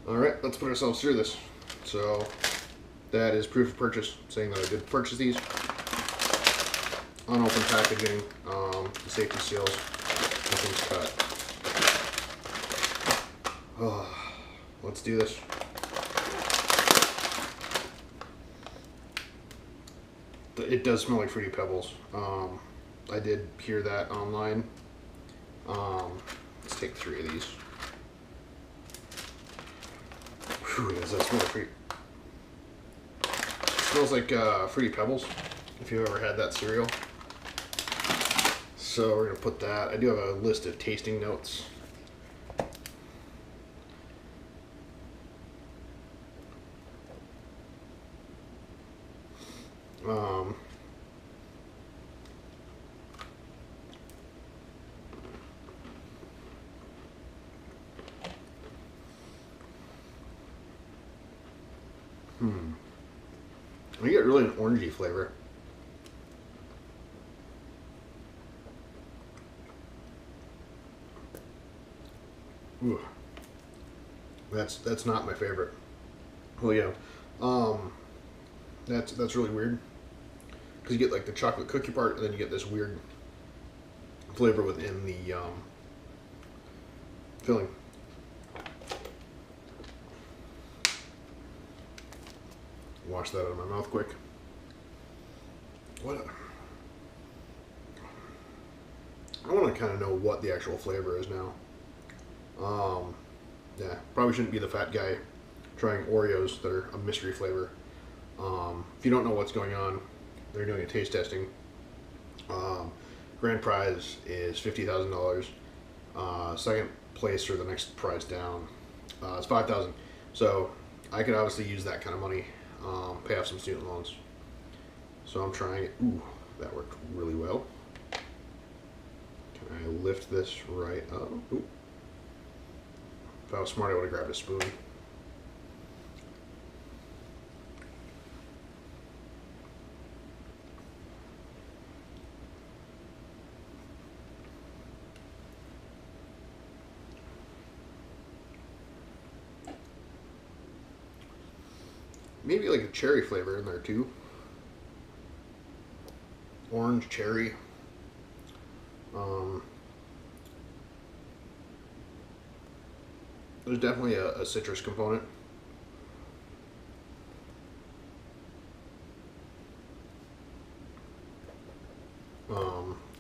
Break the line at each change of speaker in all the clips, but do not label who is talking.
Alright, let's put ourselves through this. So, that is proof of purchase, saying that I did purchase these. Unopened packaging, the safety seals, nothing's cut. Oh, let's do this. It does smell like Fruity Pebbles. I did hear that online. Let's take 3 of these. Whew, does that smell like Fruity? It smells like Fruity Pebbles, if you've ever had that cereal. So we're going to put that. I do have a list of tasting notes. I get really an orangey flavor. Ooh. That's not my favorite. Well, yeah. That's really weird. Because you get like the chocolate cookie part, and then you get this weird flavor within the filling. Wash that out of my mouth quick. I want to kind of know what the actual flavor is now. Yeah, probably shouldn't be the fat guy trying Oreos that are a mystery flavor. If you don't know what's going on, they're doing a taste testing. Grand prize is $50,000. Second place or the next prize down is $5,000. So I could obviously use that kind of money, pay off some student loans. So I'm trying it. Ooh, that worked really well. Can I lift this right up? Ooh. If I was smart, I would have grabbed a spoon. Maybe like a cherry flavor in there too. Orange, cherry. There's definitely a citrus component.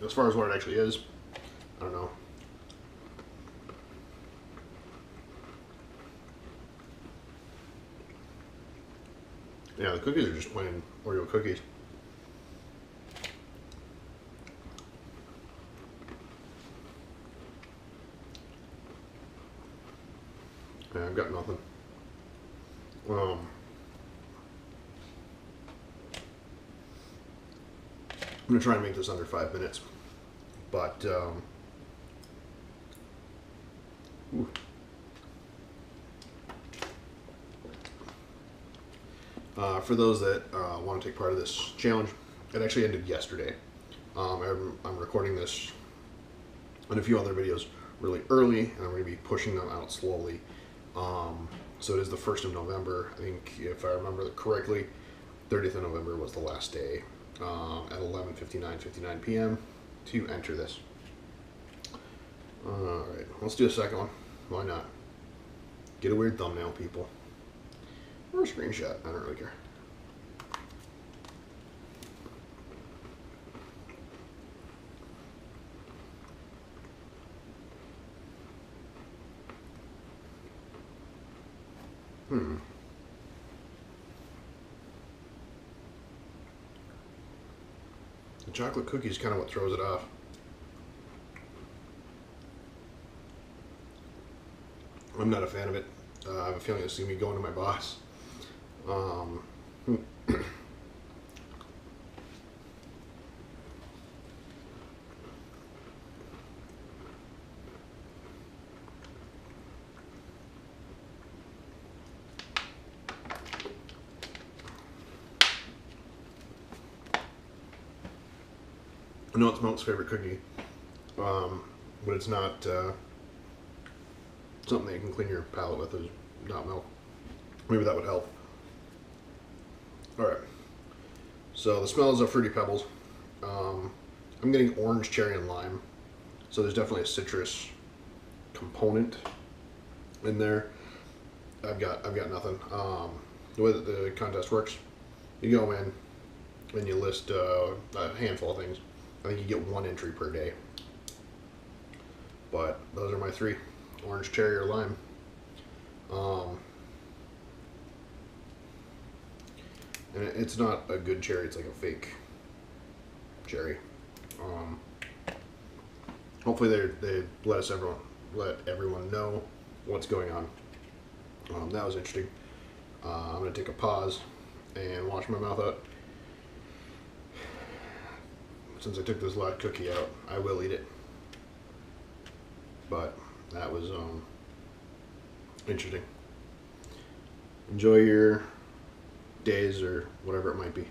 As far as what it actually is, I don't know. Yeah, the cookies are just plain Oreo cookies. Yeah, I've got nothing. I'm gonna try and make this under 5 minutes, but for those that want to take part of this challenge, it actually ended yesterday. I'm recording this and a few other videos really early, and I'm going to be pushing them out slowly. So it is the 1st of November. I think, if I remember correctly, 30th of November was the last day at 11:59 p.m. to enter this. Alright, let's do a second one. Why not? Get a weird thumbnail, people. Or a screenshot. I don't really care. The chocolate cookie is kind of what throws it off. I'm not a fan of it. I have a feeling it's going to be going to my boss. I know it's Milk's favorite cookie, but it's not something that you can clean your palate with is not milk. Maybe that would help. All right. So the smells of Fruity Pebbles. I'm getting orange, cherry, and lime. So there's definitely a citrus component in there. I've got nothing. The way that the contest works, you go in and you list a handful of things. I think you get 1 entry per day. But those are my 3: orange, cherry, or lime. And it's not a good cherry; it's like a fake cherry. Hopefully they let everyone know what's going on. That was interesting. I'm gonna take a pause and wash my mouth out. Since I took this last cookie out, I will eat it. But that was interesting. Enjoy your days or whatever it might be.